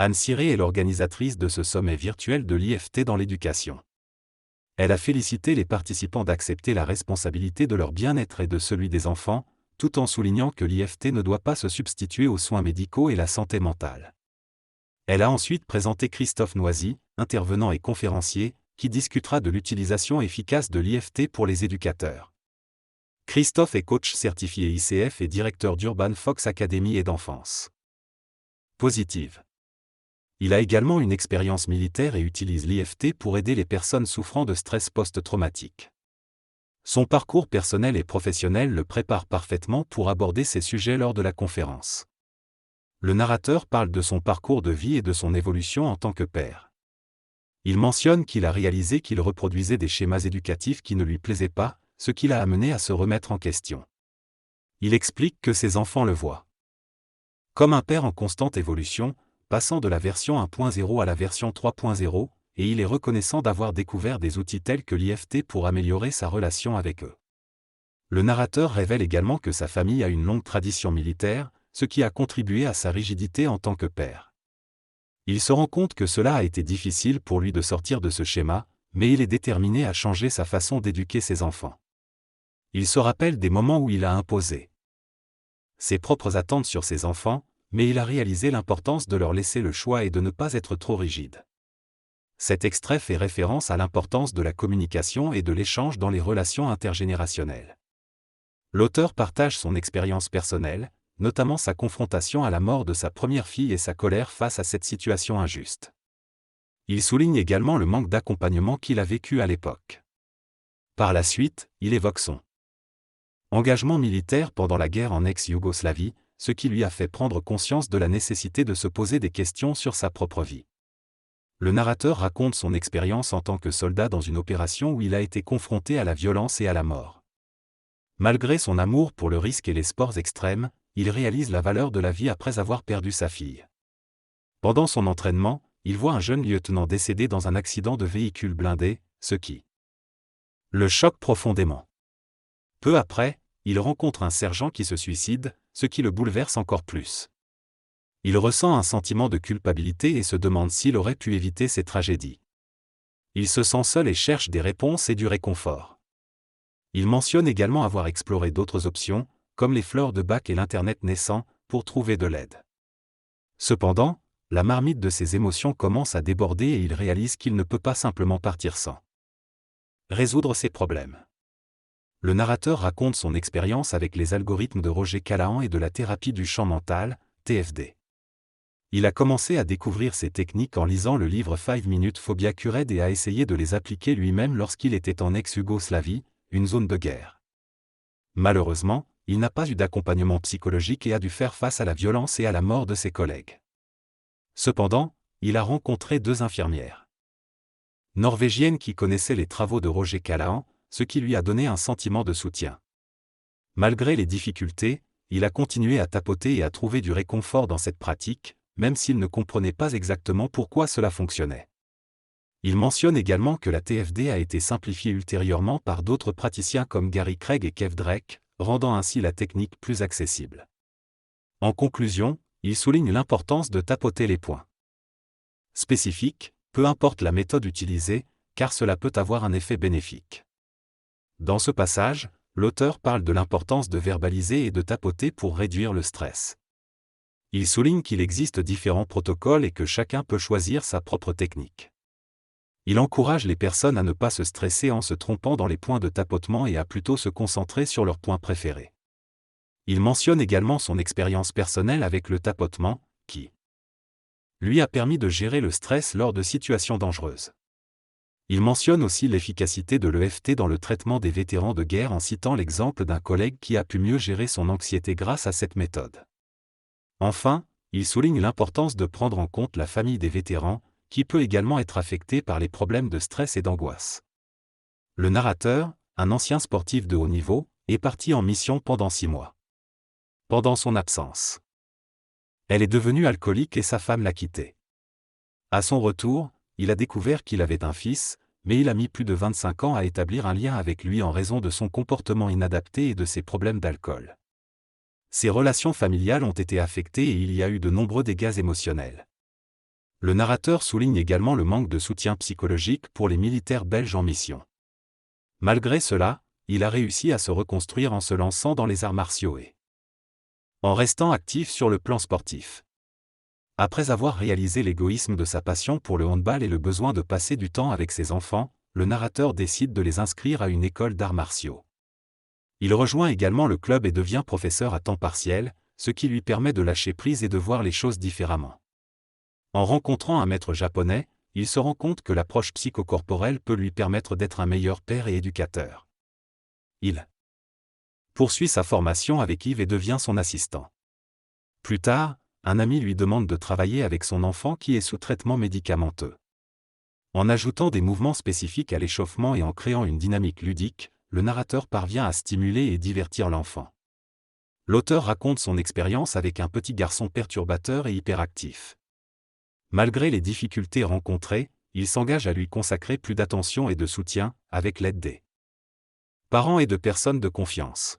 Anne Ciré est l'organisatrice de ce sommet virtuel de l'IFT dans l'éducation. Elle a félicité les participants d'accepter la responsabilité de leur bien-être et de celui des enfants, tout en soulignant que l'IFT ne doit pas se substituer aux soins médicaux et la santé mentale. Elle a ensuite présenté Christophe Noisy, intervenant et conférencier, qui discutera de l'utilisation efficace de l'IFT pour les éducateurs. Christophe est coach certifié ICF et directeur d'Urban Fox Academy et d'enfance positive. Il a également une expérience militaire et utilise l'IFT pour aider les personnes souffrant de stress post-traumatique. Son parcours personnel et professionnel le prépare parfaitement pour aborder ces sujets lors de la conférence. Le narrateur parle de son parcours de vie et de son évolution en tant que père. Il mentionne qu'il a réalisé qu'il reproduisait des schémas éducatifs qui ne lui plaisaient pas, ce qui l'a amené à se remettre en question. Il explique que ses enfants le voient comme un père en constante évolution, passant de la version 1.0 à la version 3.0, et il est reconnaissant d'avoir découvert des outils tels que l'IFT pour améliorer sa relation avec eux. Le narrateur révèle également que sa famille a une longue tradition militaire, ce qui a contribué à sa rigidité en tant que père. Il se rend compte que cela a été difficile pour lui de sortir de ce schéma, mais il est déterminé à changer sa façon d'éduquer ses enfants. Il se rappelle des moments où il a imposé ses propres attentes sur ses enfants, mais il a réalisé l'importance de leur laisser le choix et de ne pas être trop rigide. Cet extrait fait référence à l'importance de la communication et de l'échange dans les relations intergénérationnelles. L'auteur partage son expérience personnelle, notamment sa confrontation à la mort de sa première fille et sa colère face à cette situation injuste. Il souligne également le manque d'accompagnement qu'il a vécu à l'époque. Par la suite, il évoque son engagement militaire pendant la guerre en ex-Yougoslavie, ce qui lui a fait prendre conscience de la nécessité de se poser des questions sur sa propre vie. Le narrateur raconte son expérience en tant que soldat dans une opération où il a été confronté à la violence et à la mort. Malgré son amour pour le risque et les sports extrêmes, il réalise la valeur de la vie après avoir perdu sa fille. Pendant son entraînement, il voit un jeune lieutenant décédé dans un accident de véhicule blindé, ce qui le choque profondément. Peu après, il rencontre un sergent qui se suicide, ce qui le bouleverse encore plus. Il ressent un sentiment de culpabilité et se demande s'il aurait pu éviter ces tragédies. Il se sent seul et cherche des réponses et du réconfort. Il mentionne également avoir exploré d'autres options, comme les fleurs de bac et l'Internet naissant, pour trouver de l'aide. Cependant, la marmite de ses émotions commence à déborder et il réalise qu'il ne peut pas simplement partir sans résoudre ses problèmes. Le narrateur raconte son expérience avec les algorithmes de Roger Callahan et de la thérapie du champ mental, TFD. Il a commencé à découvrir ces techniques en lisant le livre 5 Minutes Phobia Cured et a essayé de les appliquer lui-même lorsqu'il était en ex-Yougoslavie, une zone de guerre. Malheureusement, il n'a pas eu d'accompagnement psychologique et a dû faire face à la violence et à la mort de ses collègues. Cependant, il a rencontré deux infirmières norvégiennes qui connaissaient les travaux de Roger Callahan, ce qui lui a donné un sentiment de soutien. Malgré les difficultés, il a continué à tapoter et à trouver du réconfort dans cette pratique, même s'il ne comprenait pas exactement pourquoi cela fonctionnait. Il mentionne également que la TFD a été simplifiée ultérieurement par d'autres praticiens comme Gary Craig et Kev Drake, rendant ainsi la technique plus accessible. En conclusion, il souligne l'importance de tapoter les points spécifiques, peu importe la méthode utilisée, car cela peut avoir un effet bénéfique. Dans ce passage, l'auteur parle de l'importance de verbaliser et de tapoter pour réduire le stress. Il souligne qu'il existe différents protocoles et que chacun peut choisir sa propre technique. Il encourage les personnes à ne pas se stresser en se trompant dans les points de tapotement et à plutôt se concentrer sur leurs points préférés. Il mentionne également son expérience personnelle avec le tapotement, qui lui a permis de gérer le stress lors de situations dangereuses. Il mentionne aussi l'efficacité de l'EFT dans le traitement des vétérans de guerre en citant l'exemple d'un collègue qui a pu mieux gérer son anxiété grâce à cette méthode. Enfin, il souligne l'importance de prendre en compte la famille des vétérans, qui peut également être affectée par les problèmes de stress et d'angoisse. Le narrateur, un ancien sportif de haut niveau, est parti en mission pendant 6 mois. Pendant son absence, elle est devenue alcoolique et sa femme l'a quitté. À son retour, il a découvert qu'il avait un fils, mais il a mis plus de 25 ans à établir un lien avec lui en raison de son comportement inadapté et de ses problèmes d'alcool. Ses relations familiales ont été affectées et il y a eu de nombreux dégâts émotionnels. Le narrateur souligne également le manque de soutien psychologique pour les militaires belges en mission. Malgré cela, il a réussi à se reconstruire en se lançant dans les arts martiaux et en restant actif sur le plan sportif. Après avoir réalisé l'égoïsme de sa passion pour le handball et le besoin de passer du temps avec ses enfants, le narrateur décide de les inscrire à une école d'arts martiaux. Il rejoint également le club et devient professeur à temps partiel, ce qui lui permet de lâcher prise et de voir les choses différemment. En rencontrant un maître japonais, il se rend compte que l'approche psychocorporelle peut lui permettre d'être un meilleur père et éducateur. Il poursuit sa formation avec Yves et devient son assistant. Plus tard, un ami lui demande de travailler avec son enfant qui est sous traitement médicamenteux. En ajoutant des mouvements spécifiques à l'échauffement et en créant une dynamique ludique, le narrateur parvient à stimuler et divertir l'enfant. L'auteur raconte son expérience avec un petit garçon perturbateur et hyperactif. Malgré les difficultés rencontrées, il s'engage à lui consacrer plus d'attention et de soutien, avec l'aide des parents et de personnes de confiance.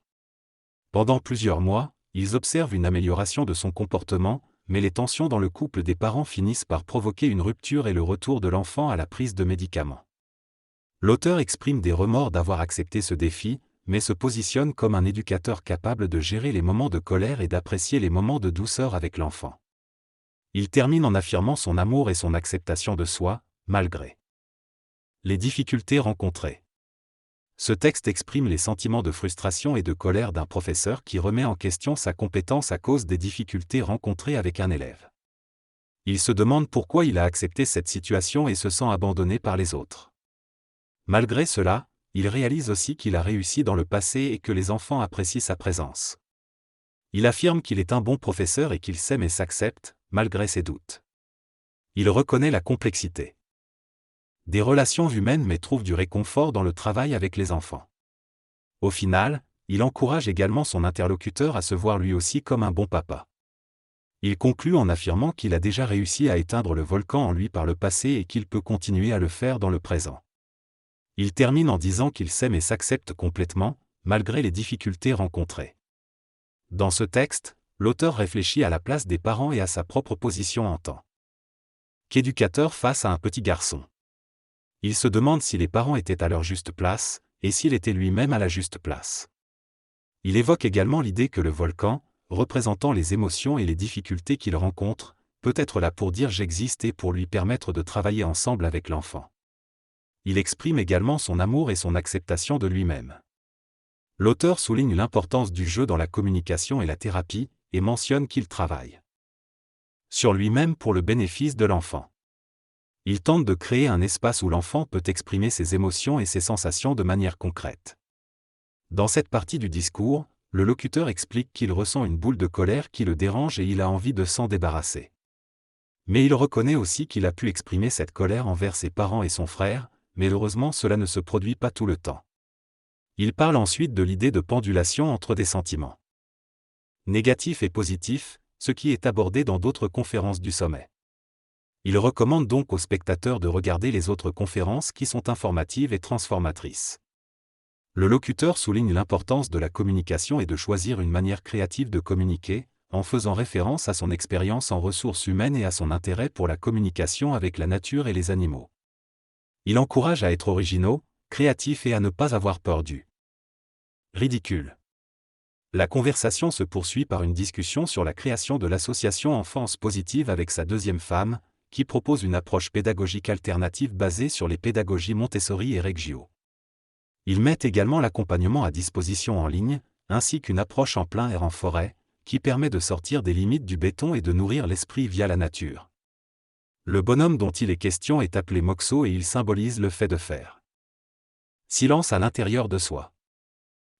Pendant plusieurs mois, ils observent une amélioration de son comportement, mais les tensions dans le couple des parents finissent par provoquer une rupture et le retour de l'enfant à la prise de médicaments. L'auteur exprime des remords d'avoir accepté ce défi, mais se positionne comme un éducateur capable de gérer les moments de colère et d'apprécier les moments de douceur avec l'enfant. Il termine en affirmant son amour et son acceptation de soi, malgré les difficultés rencontrées. Ce texte exprime les sentiments de frustration et de colère d'un professeur qui remet en question sa compétence à cause des difficultés rencontrées avec un élève. Il se demande pourquoi il a accepté cette situation et se sent abandonné par les autres. Malgré cela, il réalise aussi qu'il a réussi dans le passé et que les enfants apprécient sa présence. Il affirme qu'il est un bon professeur et qu'il s'aime et s'accepte, malgré ses doutes. Il reconnaît la complexité des relations humaines mais trouve du réconfort dans le travail avec les enfants. Au final, il encourage également son interlocuteur à se voir lui aussi comme un bon papa. Il conclut en affirmant qu'il a déjà réussi à éteindre le volcan en lui par le passé et qu'il peut continuer à le faire dans le présent. Il termine en disant qu'il s'aime et s'accepte complètement, malgré les difficultés rencontrées. Dans ce texte, l'auteur réfléchit à la place des parents et à sa propre position en tant qu'éducateur face à un petit garçon. Il se demande si les parents étaient à leur juste place, et s'il était lui-même à la juste place. Il évoque également l'idée que le volcan, représentant les émotions et les difficultés qu'il rencontre, peut être là pour dire j'existe et pour lui permettre de travailler ensemble avec l'enfant. Il exprime également son amour et son acceptation de lui-même. L'auteur souligne l'importance du jeu dans la communication et la thérapie, et mentionne qu'il travaille sur lui-même pour le bénéfice de l'enfant. Il tente de créer un espace où l'enfant peut exprimer ses émotions et ses sensations de manière concrète. Dans cette partie du discours, le locuteur explique qu'il ressent une boule de colère qui le dérange et il a envie de s'en débarrasser. Mais il reconnaît aussi qu'il a pu exprimer cette colère envers ses parents et son frère, mais heureusement cela ne se produit pas tout le temps. Il parle ensuite de l'idée de pendulation entre des sentiments négatifs et positifs, ce qui est abordé dans d'autres conférences du sommet. Il recommande donc aux spectateurs de regarder les autres conférences qui sont informatives et transformatrices. Le locuteur souligne l'importance de la communication et de choisir une manière créative de communiquer, en faisant référence à son expérience en ressources humaines et à son intérêt pour la communication avec la nature et les animaux. Il encourage à être originaux, créatifs et à ne pas avoir peur du ridicule. La conversation se poursuit par une discussion sur la création de l'association Enfance Positive avec sa deuxième femme, qui propose une approche pédagogique alternative basée sur les pédagogies Montessori et Reggio. Ils mettent également l'accompagnement à disposition en ligne, ainsi qu'une approche en plein air en forêt, qui permet de sortir des limites du béton et de nourrir l'esprit via la nature. Le bonhomme dont il est question est appelé Moxo et il symbolise le fait de faire silence à l'intérieur de soi.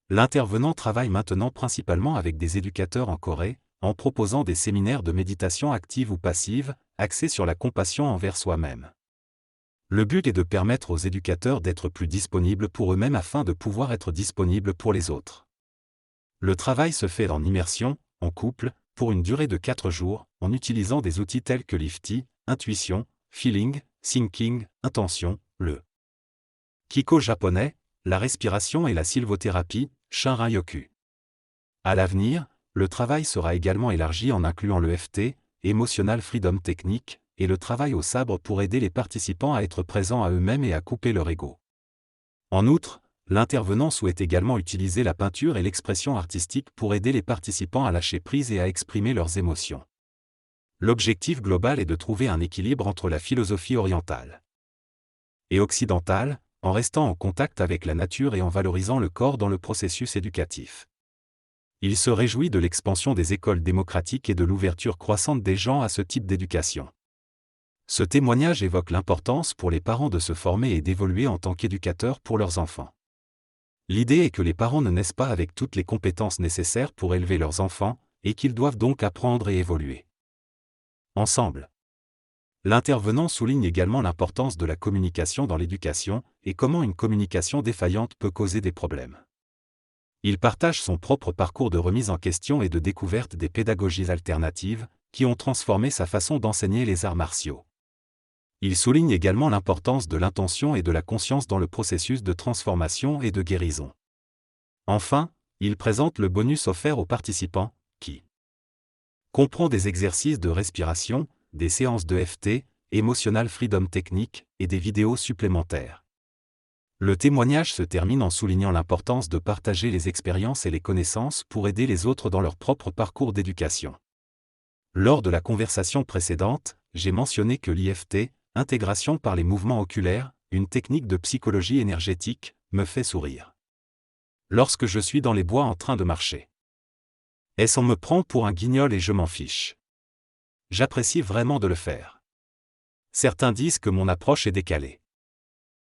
L'intervenant travaille maintenant principalement avec des éducateurs en Corée, en proposant des séminaires de méditation active ou passive, axés sur la compassion envers soi-même. Le but est de permettre aux éducateurs d'être plus disponibles pour eux-mêmes afin de pouvoir être disponibles pour les autres. Le travail se fait en immersion, en couple, pour une durée de 4 jours, en utilisant des outils tels que Lifty, Intuition, Feeling, Thinking, Intention, le Kiko japonais, la respiration et la sylvothérapie, Shinrin-yoku. À l'avenir, le travail sera également élargi en incluant le FT, Emotional Freedom Technique, et le travail au sabre pour aider les participants à être présents à eux-mêmes et à couper leur ego. En outre, l'intervenant souhaite également utiliser la peinture et l'expression artistique pour aider les participants à lâcher prise et à exprimer leurs émotions. L'objectif global est de trouver un équilibre entre la philosophie orientale et occidentale, en restant en contact avec la nature et en valorisant le corps dans le processus éducatif. Il se réjouit de l'expansion des écoles démocratiques et de l'ouverture croissante des gens à ce type d'éducation. Ce témoignage évoque l'importance pour les parents de se former et d'évoluer en tant qu'éducateurs pour leurs enfants. L'idée est que les parents ne naissent pas avec toutes les compétences nécessaires pour élever leurs enfants, et qu'ils doivent donc apprendre et évoluer ensemble. L'intervenant souligne également l'importance de la communication dans l'éducation, et comment une communication défaillante peut causer des problèmes. Il partage son propre parcours de remise en question et de découverte des pédagogies alternatives, qui ont transformé sa façon d'enseigner les arts martiaux. Il souligne également l'importance de l'intention et de la conscience dans le processus de transformation et de guérison. Enfin, il présente le bonus offert aux participants, qui comprend des exercices de respiration, des séances de FT, Emotional Freedom Technique, et des vidéos supplémentaires. Le témoignage se termine en soulignant l'importance de partager les expériences et les connaissances pour aider les autres dans leur propre parcours d'éducation. Lors de la conversation précédente, j'ai mentionné que l'IFT, intégration par les mouvements oculaires, une technique de psychologie énergétique, me fait sourire. Lorsque je suis dans les bois en train de marcher. On me prend pour un guignol et je m'en fiche. J'apprécie vraiment de le faire. Certains disent que mon approche est décalée.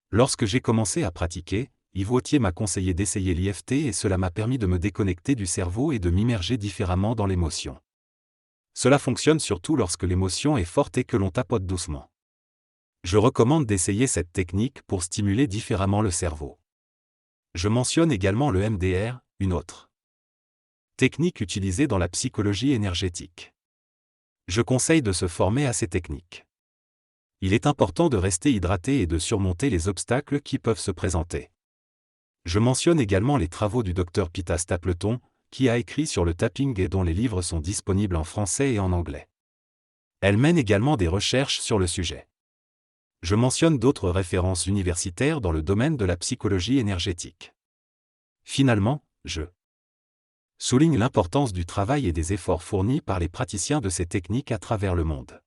Lorsque j'ai commencé à pratiquer, Yves Wautier m'a conseillé d'essayer l'IFT et cela m'a permis de me déconnecter du cerveau et de m'immerger différemment dans l'émotion. Cela fonctionne surtout lorsque l'émotion est forte et que l'on tapote doucement. Je recommande d'essayer cette technique pour stimuler différemment le cerveau. Je mentionne également le MDR, une autre technique utilisée dans la psychologie énergétique. Je conseille de se former à ces techniques. Il est important de rester hydraté et de surmonter les obstacles qui peuvent se présenter. Je mentionne également les travaux du Dr Pita Stapleton, qui a écrit sur le tapping et dont les livres sont disponibles en français et en anglais. Elle mène également des recherches sur le sujet. Je mentionne d'autres références universitaires dans le domaine de la psychologie énergétique. Finalement, je souligne l'importance du travail et des efforts fournis par les praticiens de ces techniques à travers le monde.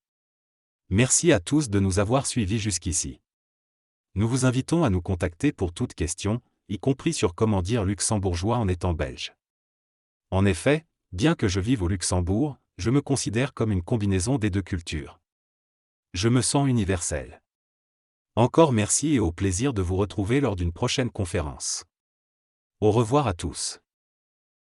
Merci à tous de nous avoir suivis jusqu'ici. Nous vous invitons à nous contacter pour toute question, y compris sur comment dire luxembourgeois en étant belge. En effet, bien que je vive au Luxembourg, je me considère comme une combinaison des deux cultures. Je me sens universel. Encore merci et au plaisir de vous retrouver lors d'une prochaine conférence. Au revoir à tous.